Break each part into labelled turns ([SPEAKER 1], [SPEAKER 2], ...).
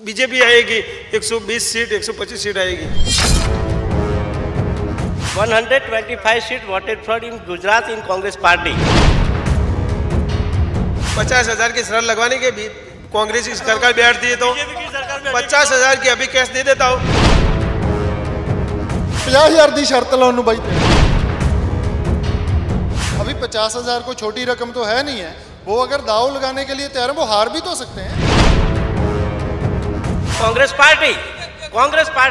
[SPEAKER 1] BJP आएगी 120 seat 125 seat आएगी।
[SPEAKER 2] 125 seat voted for in Gujarat in Congress party.
[SPEAKER 1] 50,000 की शरत लगवाने के भी कांग्रेस की सरकार बैठ दी तो 50,000 की अभी कैश दे देता हूँ।
[SPEAKER 3] 50,000 की शर्त लाने भाई अभी 50,000 को छोटी रकम तो है नहीं है। वो अगर दाव लगाने के लिए तैयार है वो हार भी तो सकते हैं।
[SPEAKER 2] कांग्रेस पार्टी
[SPEAKER 1] 100%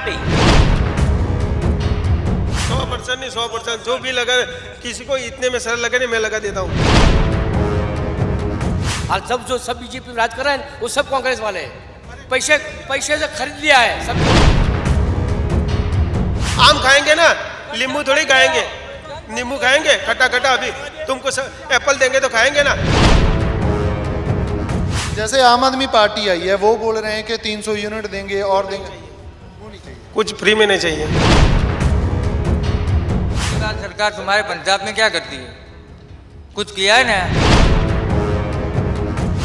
[SPEAKER 1] नहीं 100% जो भी लगा किसी को इतने में शरत लगे नहीं मैं लगा देता हूँ।
[SPEAKER 4] और सब बीजेपी राज कर रहे हैं वो सब कांग्रेस वाले हैं। पैसे से खरीद लिया है सब।
[SPEAKER 1] आम खाएंगे ना, नींबू थोड़ी खाएंगे। नींबू खाएंगे खट्टा खट्टा, अभी तुमको एप्पल देंगे तो खाएंगे ना।
[SPEAKER 3] जैसे आम आदमी पार्टी आई है वो बोल रहे हैं कि 300 यूनिट देंगे और देंगे। वो नहीं चाहिए,
[SPEAKER 1] कुछ फ्री में नहीं चाहिए।
[SPEAKER 5] सरकार तुम्हारे पंजाब में क्या करती है? कुछ किया है ना?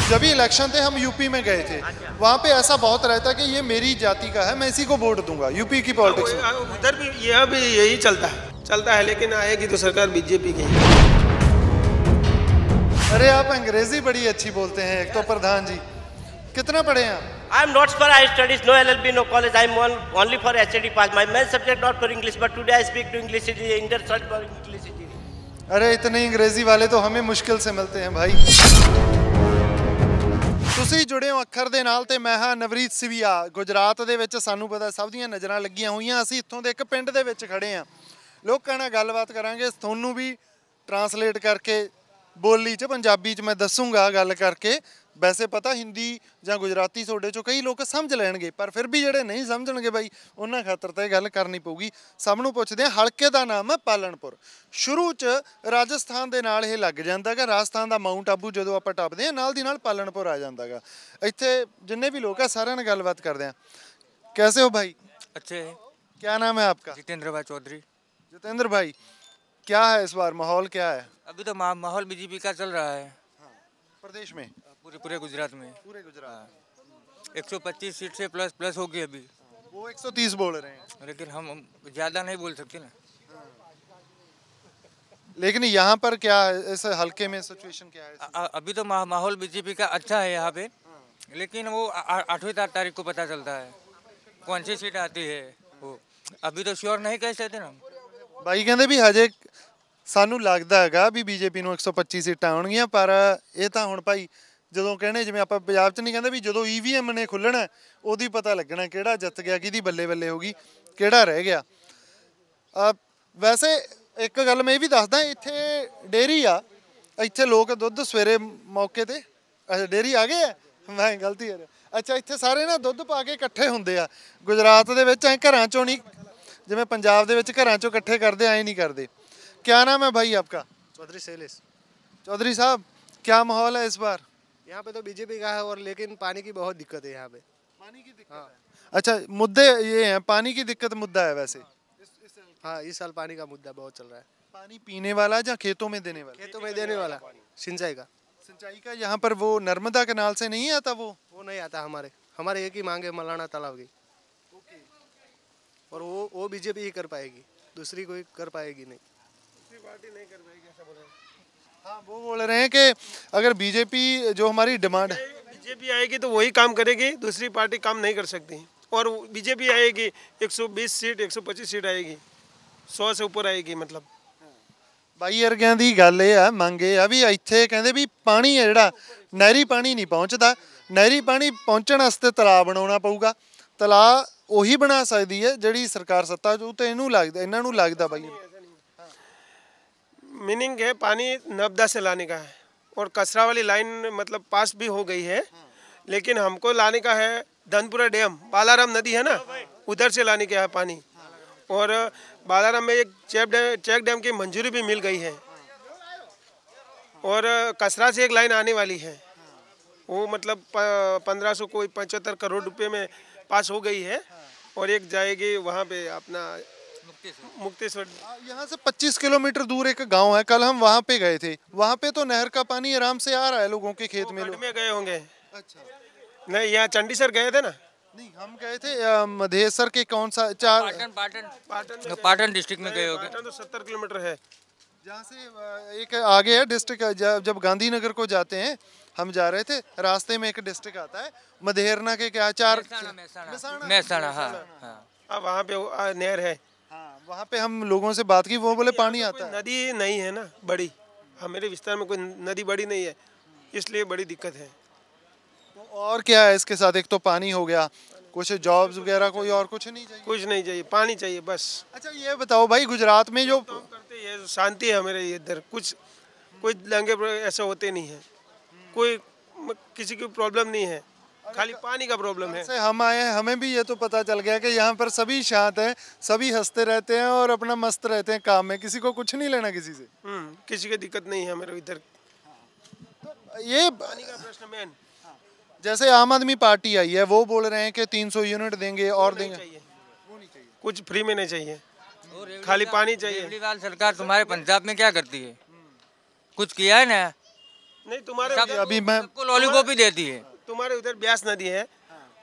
[SPEAKER 3] जब भी इलेक्शन थे हम यूपी में गए थे, वहाँ पे ऐसा बहुत रहता है कि ये मेरी जाति का है मैं इसी को वोट दूंगा। यूपी की पॉलिटिक्स
[SPEAKER 1] उधर भी यही चलता है लेकिन आएगी तो सरकार बीजेपी की।
[SPEAKER 3] अरे आप अंग्रेजी बड़ी अच्छी बोलते हैं। एक तो प्रधान जी कितना पढ़े हैं आप?
[SPEAKER 2] I am not for higher studies, no LLB, no college. I am only for HSC pass. My main subject not for English, but today I speak to English. Indian search for English.
[SPEAKER 3] अरे इतने अंग्रेजी वाले तो हमें मुश्किल से मिलते हैं भाई। ਤੁਸੀਂ जुड़े हो अखर ਦੇ ਨਾਲ ਤੇ ਮੈਂ ਹਾਂ ਨਵਰੀਤ ਸਿਵੀਆ। ਗੁਜਰਾਤ ਦੇ ਵਿੱਚ ਸਾਨੂੰ ਪਤਾ ਸਭ ਦੀਆਂ ਨਜ਼ਰਾਂ ਲੱਗੀਆਂ ਹੋਈਆਂ। ਅਸੀਂ ਇੱਥੋਂ ਦੇ ਇੱਕ ਪਿੰਡ ਦੇ ਵਿੱਚ ਖੜੇ ਹਾਂ। ਲੋਕਾਂ ਨਾਲ ਗੱਲਬਾਤ ਕਰਾਂਗੇ। ਤੁਹਾਨੂੰ ਵੀ ट्रांसलेट करके बोली च पंजाबी च मैं दसूँगा गल करके। वैसे पता हिंदी ਜਾਂ गुजराती ਤੁਹਾਡੇ ਚੋਂ कई लोग समझ ਲੈਣਗੇ पर फिर भी ਜਿਹੜੇ नहीं समझणगे ਬਾਈ ਉਹਨਾਂ ਖਾਤਰ ਤਾਂ ਇਹ ਗੱਲ ਕਰਨੀ ਪਊਗੀ। ਸਭ ਨੂੰ ਪੁੱਛਦੇ ਆ। ਹਲਕੇ ਦਾ ਨਾਮ ਹੈ ਪਾਲਣਪੁਰ। ਸ਼ੁਰੂ 'ਚ ਰਾਜਸਥਾਨ ਦੇ ਨਾਲ ਇਹ ਲੱਗ ਜਾਂਦਾ ਗਾ। ਰਾਜਸਥਾਨ ਦਾ ਮਾਊਂਟ ਆਬੂ ਜਦੋਂ ਆਪਾਂ ਟੱਪਦੇ ਆ ਨਾਲ ਦੀ ਨਾਲ ਪਾਲਣਪੁਰ ਆ ਜਾਂਦਾ ਗਾ। ਇੱਥੇ जिन्ने भी लोग ਆ ਸਾਰਿਆਂ ਨਾਲ ਗੱਲਬਾत ਕਰਦੇ ਆ। कैसे हो भाई?
[SPEAKER 5] अच्छे हैं।
[SPEAKER 3] क्या नाम है आपका?
[SPEAKER 5] जितेंद्र भाई चौधरी।
[SPEAKER 3] जितेंद्र भाई क्या है इस बार माहौल क्या है?
[SPEAKER 5] अभी तो माहौल बीजेपी का चल रहा है।
[SPEAKER 3] हाँ, प्रदेश में
[SPEAKER 5] पूरे गुजरात में।
[SPEAKER 3] पूरे गुजरात
[SPEAKER 5] 125 सीट से प्लस होगी अभी।
[SPEAKER 3] वो 130 बोल रहे हैं
[SPEAKER 5] लेकिन हम ज़्यादा नहीं बोल सकते ना।
[SPEAKER 3] लेकिन यहाँ पर क्या है इस हल्के में सिचुएशन क्या है?
[SPEAKER 5] अभी तो माहौल बीजेपी का अच्छा है यहाँ पे। लेकिन वो 8वीं तारीख को पता चलता है कौन सी सीट आती है। वो अभी तो श्योर नहीं कह सकते ना।
[SPEAKER 3] भाई कहते भी हजे ਸਾਨੂੰ ਲੱਗਦਾ ਹੈਗਾ ਵੀ ਬੀਜੇਪੀ ਨੂੰ 125 ਸੀਟਾਂ ਆਉਣਗੀਆਂ ਪਰ ਇਹ ਤਾਂ ਹੁਣ ਭਾਈ ਜਦੋਂ ਕਹਿੰਦੇ ਜਿਵੇਂ ਆਪਾਂ ਪੰਜਾਬ 'ਚ ਨਹੀਂ ਕਹਿੰਦੇ ਵੀ ਜਦੋਂ ਈਵੀਐਮ ਨੇ ਖੁੱਲਣਾ ਉਹਦੀ ਪਤਾ ਲੱਗਣਾ ਕਿਹੜਾ ਜਿੱਤ ਗਿਆ ਕਿਹਦੀ ਬੱਲੇ ਬੱਲੇ ਹੋ ਗਈ ਕਿਹੜਾ ਰਹਿ ਗਿਆ। ਵੈਸੇ ਇੱਕ ਗੱਲ ਮੈਂ ਇਹ ਵੀ ਦੱਸਦਾ ਇੱਥੇ ਡੇਅਰੀ ਆ। ਇੱਥੇ ਲੋਕ ਦੁੱਧ ਸਵੇਰੇ ਮੌਕੇ ਤੇ ਅੱਛਾ ਡੇਅਰੀ ਆ ਗਏ ਆ ਮੈਂ ਗਲਤੀ ਕਰ ਅੱਛਾ ਇੱਥੇ ਸਾਰੇ ਨਾ ਦੁੱਧ ਪਾ ਕੇ ਇਕੱਠੇ ਹੁੰਦੇ ਆ। ਗੁਜਰਾਤ ਦੇ ਵਿੱਚ ਐਂ ਘਰਾਂ 'ਚੋਂ ਨਹੀਂ ਜਿਵੇਂ ਪੰਜਾਬ ਦੇ ਵਿੱਚ ਘਰਾਂ 'ਚੋਂ ਇਕੱਠੇ ਕਰਦੇ ਐਂ नहीं करते। क्या नाम है भाई आपका?
[SPEAKER 6] चौधरी शैलेश।
[SPEAKER 3] चौधरी साहब क्या माहौल है इस बार?
[SPEAKER 6] यहाँ पे तो बीजेपी का है और लेकिन पानी की बहुत दिक्कत है यहाँ पे।
[SPEAKER 3] पानी की दिक्कत है। अच्छा मुद्दे ये हैं पानी की दिक्कत मुद्दा है वैसे।
[SPEAKER 6] हाँ इस साल पानी का मुद्दा बहुत चल रहा है।
[SPEAKER 3] पानी पीने वाला या खेतों में देने वाला?
[SPEAKER 6] खेतों में देने वाला सिंचाई का।
[SPEAKER 3] सिंचाई का यहाँ पर वो नर्मदा कैनाल से नहीं आता वो
[SPEAKER 6] नहीं आता। हमारे एक ही मांग है मलाना तालाब की और वो बीजेपी ही कर पाएगी दूसरी कोई कर पाएगी नहीं।
[SPEAKER 1] पार्टी नहीं कर पाएगी ऐसा बोल रहे हैं।
[SPEAKER 3] हाँ वो बोल रहे हैं कि अगर बीजेपी जो हमारी डिमांड है
[SPEAKER 1] बीजेपी आएगी तो वही काम करेगी दूसरी पार्टी काम नहीं कर सकती। और बीजेपी आएगी 120 सीट 125 सीट आएगी 100 से ऊपर आएगी। मतलब
[SPEAKER 3] ਬਾਈ ਵਰਗਿਆਂ ਦੀ ਗੱਲ ਇਹ ਆ ਮੰਗ ਇਹ ਆ ਵੀ ਇੱਥੇ ਕਹਿੰਦੇ ਵੀ ਪਾਣੀ ਹੈ ਜਿਹੜਾ ਨਹਿਰੀ ਪਾਣੀ ਨਹੀਂ ਪਹੁੰਚਦਾ। ਨਹਿਰੀ ਪਾਣੀ ਪਹੁੰਚਣ ਵਾਸਤੇ ਤਲਾਅ ਬਣਾਉਣਾ ਪਊਗਾ। ਤਲਾਅ ਉਹੀ ਬਣਾ ਸਕਦੀ ਹੈ ਜਿਹੜੀ ਸਰਕਾਰ ਸੱਤਾ ਚ ਤੇ ਇਹਨਾਂ ਨੂੰ ਲੱਗਦਾ ਬਾਈ।
[SPEAKER 1] मीनिंग है पानी नर्मदा से लाने का है और कसरा वाली लाइन मतलब पास भी हो गई है लेकिन हमको लाने का है धनपुरा डैम बालाराम नदी है ना उधर से लाने का है पानी। और बालाराम में एक चेक डैम की मंजूरी भी मिल गई है और कसरा से एक लाइन आने वाली है वो मतलब 1500 कोई 75 करोड़ रुपए में पास हो गई है और एक जाएगी वहाँ पे अपना मुक्तेश्वर।
[SPEAKER 3] यहाँ से 25 किलोमीटर दूर एक गांव है। कल हम वहाँ पे गए थे। वहाँ पे तो नहर का पानी आराम से आ रहा है लोगों के खेत में।
[SPEAKER 1] गए होंगे। अच्छा नहीं यहाँ चंडीसर गए थे ना
[SPEAKER 3] नहीं, हम गए थे मधेसर के कौन सा चार
[SPEAKER 5] पाटन डिस्ट्रिक्ट में गए होगे।
[SPEAKER 1] पाटन तो 70 किलोमीटर है।
[SPEAKER 3] जहाँ से एक आगे है डिस्ट्रिक्ट, जब गांधीनगर को जाते हैं, हम जा रहे थे, रास्ते में एक डिस्ट्रिक्ट आता है मधेरना के क्या चार
[SPEAKER 5] महसाणा, हाँ हाँ।
[SPEAKER 1] वहाँ पे नहर है।
[SPEAKER 3] हाँ, वहाँ पे हम लोगों से बात की, वो बोले पानी आता है।
[SPEAKER 1] नदी नहीं है ना बड़ी, हमारे विस्तार में कोई नदी बड़ी नहीं है, इसलिए बड़ी दिक्कत है।
[SPEAKER 3] तो और क्या है इसके साथ? एक तो पानी हो गया, कुछ जॉब्स वगैरह कोई और कुछ नहीं चाहिए?
[SPEAKER 1] कुछ नहीं चाहिए, पानी चाहिए बस।
[SPEAKER 3] अच्छा ये बताओ भाई, गुजरात में जो
[SPEAKER 1] करते हैं शांति है हमारे इधर, कुछ कोई दंगे ऐसे होते नहीं है, कोई किसी की प्रॉब्लम नहीं है, खाली पानी का प्रॉब्लम है।
[SPEAKER 3] से हम आए हैं, हमें भी ये तो पता चल गया कि यहाँ पर सभी शांत हैं, सभी हंसते रहते हैं और अपना मस्त रहते हैं काम में, किसी को कुछ नहीं लेना किसी से।
[SPEAKER 1] किसी की दिक्कत नहीं है हमारे इधर।
[SPEAKER 3] ये
[SPEAKER 1] पानी का प्रश्न मेन।
[SPEAKER 3] जैसे आम आदमी पार्टी आई है, वो बोल रहे हैं कि 300 यूनिट देंगे और देंगे।
[SPEAKER 1] कुछ फ्री में नहीं चाहिए, खाली पानी चाहिए।
[SPEAKER 5] केजरीवाल सरकार तुम्हारे पंजाब में क्या करती है? कुछ किया है ना?
[SPEAKER 1] नहीं, तुम्हारे
[SPEAKER 3] अभी मैं
[SPEAKER 5] सबको लॉलीपॉप ही देती है।
[SPEAKER 1] तुम्हारे उधर ब्यास नदी है,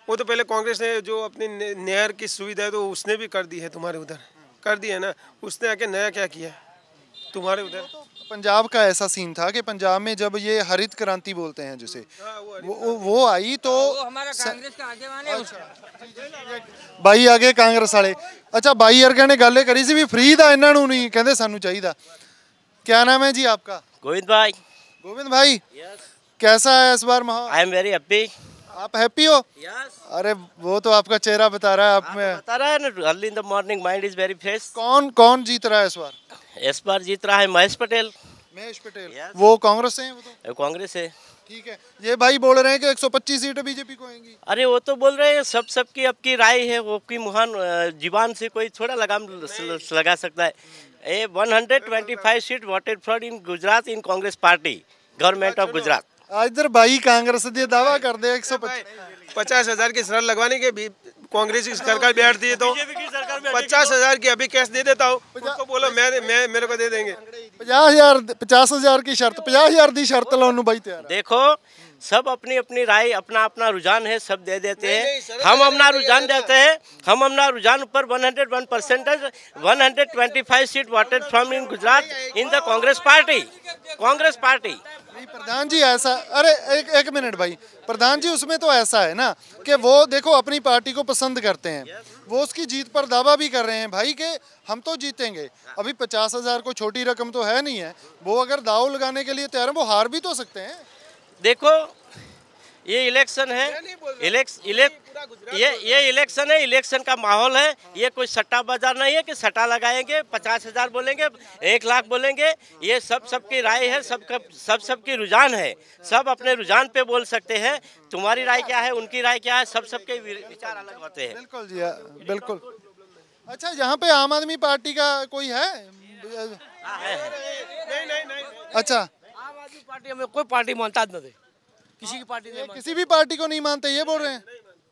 [SPEAKER 1] वो तो पहले कांग्रेस ने जो अपनी नहर की सुविधा है तो उसने भी कर दी है, तुम्हारे उधर कर दी है ना, उसने आके नया क्या किया तुम्हारे उधर?
[SPEAKER 3] पंजाब का ऐसा सीन था कि पंजाब में जब ये हरित क्रांति बोलते हैं जिसे, वो आई तो
[SPEAKER 5] हमारा कांग्रेस का आगे है उसका।
[SPEAKER 3] ਬਾਈ ਆਗੇ ਕਾਂਗਰਸ ਵਾਲੇ। अच्छा ਬਾਈ ਵਰਗਿਆਂ ਨੇ ਗੱਲ ਇਹ ਕਰੀ ਸੀ ਵੀ ਫ੍ਰੀ ਦਾ ਇਹਨਾਂ ਨੂੰ ਨਹੀਂ, ਕਹਿੰਦੇ ਸਾਨੂੰ ਚਾਹੀਦਾ। क्या नाम है जी आपका?
[SPEAKER 2] गोविंद भाई।
[SPEAKER 3] गोविंद भाई, कैसा है इस बार माहौल?
[SPEAKER 2] I am very happy.
[SPEAKER 3] आप हैप्पी हो?
[SPEAKER 2] यस।
[SPEAKER 3] अरे वो तो आपका चेहरा बता रहा है। आप में
[SPEAKER 2] बता रहा है ना, early in the morning mind is very fresh.
[SPEAKER 3] कौन कौन जीत रहा है इस बार?
[SPEAKER 2] इस बार जीत रहा है महेश पटेल।
[SPEAKER 3] महेश पटेल।
[SPEAKER 2] Yes.
[SPEAKER 3] वो कांग्रेस से हैं वो तो?
[SPEAKER 2] कांग्रेस है।
[SPEAKER 3] ठीक है। ये भाई बोल रहे हैं कि 125 सीटें बीजेपी को आएंगी।
[SPEAKER 2] अरे वो तो बोल रहे हैं, सबकी आपकी राय है, वो की मुहान जीवान से कोई थोड़ा लगाम लगा सकता है। ये 125 seat voted for in Gujarat in Congress party government of Gujarat.
[SPEAKER 3] इधर भाई कांग्रेस दे दावा कर दे
[SPEAKER 1] 50,000 की शरत लगवाने के भी कांग्रेस की सरकार बैठती है तो 50,000 की अभी कैश दे देता हूँ, उसको बोलो मेरे को दे देंगे।
[SPEAKER 3] 50,000 की शर्त, 50,000 दी शर्त लाने भाई तैयार।
[SPEAKER 2] देखो सब अपनी अपनी राय, अपना अपना रुझान है, सब दे देते हैं। हम अपना रुझान देते हैं, हम अपना रुझान ऊपर 101% 125 seat voted from in Gujarat in the Congress party. Congress party
[SPEAKER 3] नहीं प्रधान जी ऐसा, अरे एक मिनट भाई, प्रधान जी उसमें तो ऐसा है ना कि वो देखो अपनी पार्टी को पसंद करते हैं, वो उसकी जीत पर दावा भी कर रहे हैं भाई कि हम तो जीतेंगे। अभी 50,000 को छोटी रकम तो है नहीं है, वो अगर दाव लगाने के लिए तैयार है, वो हार भी तो सकते हैं।
[SPEAKER 2] देखो ये इलेक्शन है, ये इलेक्शन है, इलेक्शन का माहौल है। ये कोई सट्टा बाजार नहीं है कि सट्टा लगाएंगे, 50,000 बोलेंगे, 1 लाख बोलेंगे। ये सबकी राय है, सबकी रुझान है, सब अपने रुझान पे बोल सकते हैं। तुम्हारी राय क्या है, उनकी राय क्या है, सबके विचार अलग होते हैं।
[SPEAKER 3] बिल्कुल जी, बिल्कुल। अच्छा यहाँ पे आम आदमी पार्टी का कोई है?
[SPEAKER 1] नहीं।
[SPEAKER 3] अच्छा,
[SPEAKER 4] आम आदमी पार्टी हमें कोई पार्टी मानता नहीं, किसी की पार्टी नहीं
[SPEAKER 3] किसी भी पार्टी को नहीं मानते ये बोल रहे हैं?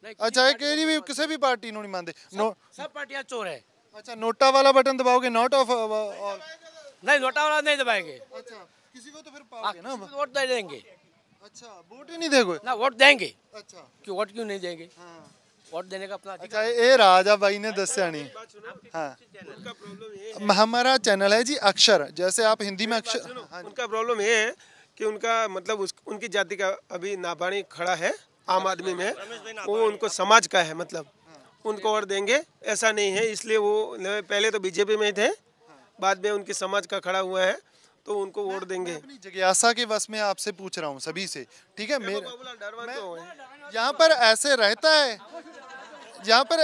[SPEAKER 4] नहीं,
[SPEAKER 3] अच्छा ये कहीं भी किसी भी पार्टी को नहीं मानते।
[SPEAKER 4] सब पार्टियां चोर है।
[SPEAKER 3] अच्छा नोटा वाला बटन दबाओगे? नॉट ऑफ
[SPEAKER 4] नहीं, नोटा वाला नहीं दबाएंगे।
[SPEAKER 3] अच्छा किसी को तो फिर पाओगे ना।
[SPEAKER 4] वोट दे देंगे।
[SPEAKER 3] अच्छा वोट ही नहीं दोगे?
[SPEAKER 4] ना वोट देंगे।
[SPEAKER 3] अच्छा
[SPEAKER 4] क्यों वोट क्यों नहीं देंगे? वोट देने का अपना
[SPEAKER 3] अच्छा ये राजा भाई ने दस्या नहीं। हाँ हमारा चैनल है जी अक्षर, जैसे आप हिंदी में अक्षर।
[SPEAKER 1] उनका प्रॉब्लम ये है कि उनका मतलब उनकी जाति का अभी नाबानी खड़ा है आम आदमी में, वो उनको समाज का है, मतलब उनको और देंगे ऐसा नहीं है। इसलिए वो पहले तो बीजेपी में थे, बाद में उनकी समाज का खड़ा हुआ है तो उनको वोट देंगे।
[SPEAKER 3] अपनी जिज्ञासा के वश में आपसे पूछ रहा हूँ सभी से, ठीक है? यहाँ पर ऐसे रहता है, यहाँ पर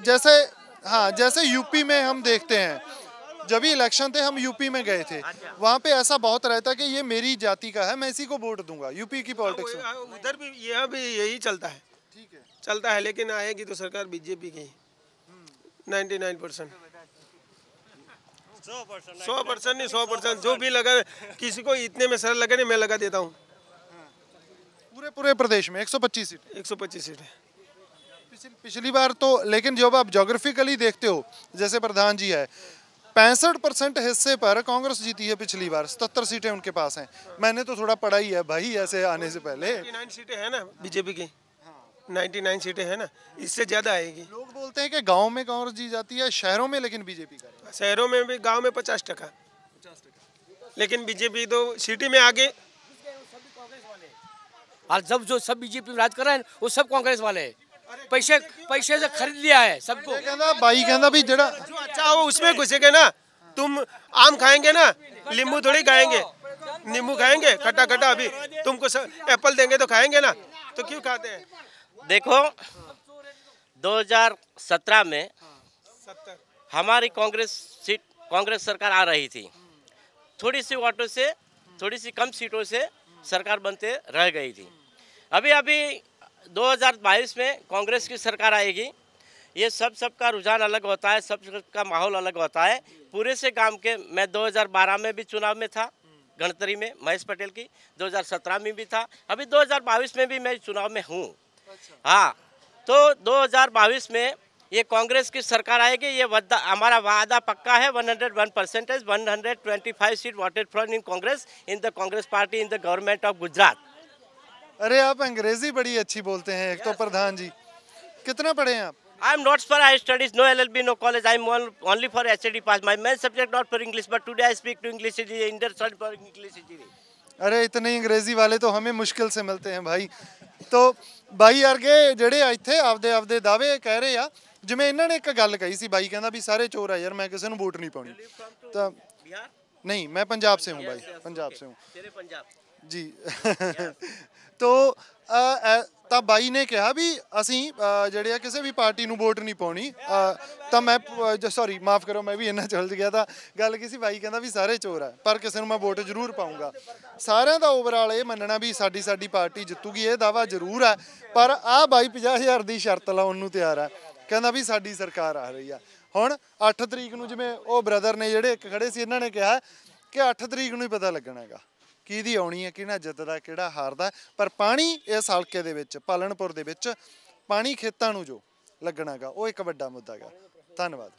[SPEAKER 3] जैसे हाँ जैसे यूपी में हम देखते हैं, जब भी इलेक्शन थे हम यूपी में गए थे, वहाँ पे ऐसा बहुत रहता है कि ये मेरी जाति का है, मैं इसी को वोट दूंगा। यूपी की पॉलिटिक्स में
[SPEAKER 1] उधर भी यहाँ भी यही चलता है।
[SPEAKER 3] ठीक है
[SPEAKER 1] चलता है, लेकिन आएगी तो सरकार बीजेपी की 99%। 100% नहीं, 100% जो भी लगा, किसी को इतने में सर लगे नहीं, मैं लगा देता हूँ।
[SPEAKER 3] पूरे प्रदेश में 125 सीट
[SPEAKER 1] 125 सीट है।
[SPEAKER 3] पिछली बार तो, लेकिन जब आप जोग्राफिकली देखते हो, जैसे प्रधान जी है, 65% हिस्से पर कांग्रेस जीती है पिछली बार, 77 सीटें उनके पास हैं। मैंने तो थोड़ा पढ़ा ही है भाई ऐसे आने से पहले।
[SPEAKER 1] 99 सीटें हैं ना बीजेपी की, 99 सीटें हैं ना, इससे ज़्यादा आएगी।
[SPEAKER 3] लोग बोलते हैं कि गांव में कांग्रेस जीत जाती है, शहरों में लेकिन बीजेपी कर रही
[SPEAKER 1] शहरों में भी, गांव में 50%, लेकिन बीजेपी तो सिटी में आगे।
[SPEAKER 4] और जब जो सब बीजेपी राज कर रहे हैं वो सब कांग्रेस वाले हैं। पैसे पैसे से खरीद लिया है सबको।
[SPEAKER 3] है। कहता बाई कहता भी जड़ा
[SPEAKER 1] जो अच्छा हो उसमें घुसेंगे ना। तुम आम खाएंगे ना, नींबू थोड़ी खाएंगे। नींबू खाएंगे खट्टा खट्टा, अभी तुमको एप्पल देंगे तो खाएंगे ना, तो क्यों खाते हैं?
[SPEAKER 2] देखो 2017 में हमारी कांग्रेस सरकार आ रही थी। थोड़ी सी वोटों से, थोड़ी सी कम सीटों से सरकार बनते रह गई थी। अभी 2022 में कांग्रेस की सरकार आएगी। ये सबका रुझान अलग होता है, सबका माहौल अलग होता है। पूरे से गांव के, मैं 2012 में भी चुनाव में था, गणतरी में महेश पटेल की, 2017 में भी था, अभी 2022 में भी मैं चुनाव में हूँ। हाँ, तो 2022 में ये कांग्रेस की सरकार आएगी। ये हमारा वादा पक्का है। 101%, 125 seat voted from in Congress, in the Congress party, in the government of Gujarat.
[SPEAKER 3] अरे आप अंग्रेजी बड़ी अच्छी बोलते हैं। एक तो प्रधान जी, कितना पढ़े हैं आप?
[SPEAKER 2] I am not for higher studies, no LLB, no college. I am only for HSD pass. My main subject not for English, but today I speak to English. Understand for English.
[SPEAKER 3] अरे इतने अंग्रेजी वाले तो हमें मुश्किल से मिलते हैं भाई। तो ਬਾਈ ਵਰਗੇ ਜਿਹੜੇ ਇੱਥੇ ਆਪਦੇ ਦਾਅਵੇ ਕਹਿ ਰਹੇ ਆ, ਜਿਵੇਂ ਇਹਨਾਂ ਨੇ ਇੱਕ ਗੱਲ ਕਹੀ ਸੀ, ਬਾਈ ਕਹਿੰਦਾ ਵੀ ਸਾਰੇ ਚੋਰ ਆ ਯਾਰ, मैं किसी ਨੂੰ वोट नहीं पाਉਣੀ। ਤਾਂ नहीं, मैं पंजाब से हूँ भाई, पंजाब से हूँ।
[SPEAKER 2] तेरे पंजाब
[SPEAKER 3] जी। तो ਤਾਂ ਬਾਈ ਨੇ ਕਿਹਾ ਵੀ ਅਸੀਂ ਜਿਹੜੇ ਆ ਕਿਸੇ ਵੀ ਪਾਰਟੀ ਨੂੰ ਵੋਟ ਨਹੀਂ ਪਾਉਣੀ। ਤਾਂ ਮੈਂ ਸੌਰੀ ਮਾਫ ਕਰੋ, ਮੈਂ ਵੀ ਇੰਨਾ ਚਲਜ ਗਿਆ। ਤਾਂ ਗੱਲ ਕੀ ਸੀ, ਬਾਈ ਕਹਿੰਦਾ ਵੀ ਸਾਰੇ ਚੋਰ ਆ ਪਰ ਕਿਸੇ ਨੂੰ ਮੈਂ ਵੋਟ ਜ਼ਰੂਰ ਪਾਉਂਗਾ। ਸਾਰਿਆਂ ਦਾ ਓਵਰਆਲ ਇਹ ਮੰਨਣਾ ਵੀ ਸਾਡੀ ਪਾਰਟੀ ਜਿੱਤੂਗੀ, ਇਹ ਦਾਵਾ ਜ਼ਰੂਰ ਹੈ। ਪਰ ਆਹ ਬਾਈ 50,000 ਦੀ ਸ਼ਰਤ ਲਾਉਣ ਨੂੰ ਤਿਆਰ ਆ, ਕਹਿੰਦਾ ਵੀ ਸਾਡੀ ਸਰਕਾਰ ਆ ਰਹੀ ਆ। ਹੁਣ 8 ਤਰੀਕ ਨੂੰ, ਜਿਵੇਂ ਉਹ ਬ੍ਰਦਰ ਨੇ ਜਿਹੜੇ ਇੱਕ ਖੜੇ ਸੀ, ਇਹਨਾਂ ਨੇ ਕਿਹਾ ਕਿ 8 ਤਰੀਕ ਨੂੰ ਹੀ ਪਤਾ ਲੱਗਣਾ ਹੈਗਾ ਕਿਹਦੀ ਆਉਣੀ ਹੈ, ਕਿਹੜਾ ਜਿੱਤਦਾ ਕਿਹੜਾ ਹਾਰਦਾ। ਪਰ ਪਾਣੀ ਇਸ ਹਲਕੇ ਦੇ ਵਿੱਚ, ਪਾਲਣਪੁਰ ਦੇ ਵਿੱਚ ਪਾਣੀ ਖੇਤਾਂ ਨੂੰ ਜੋ ਲੱਗਣਾ ਹੈਗਾ, ਉਹ ਇੱਕ ਵੱਡਾ ਮੁੱਦਾ ਹੈਗਾ। ਧੰਨਵਾਦ।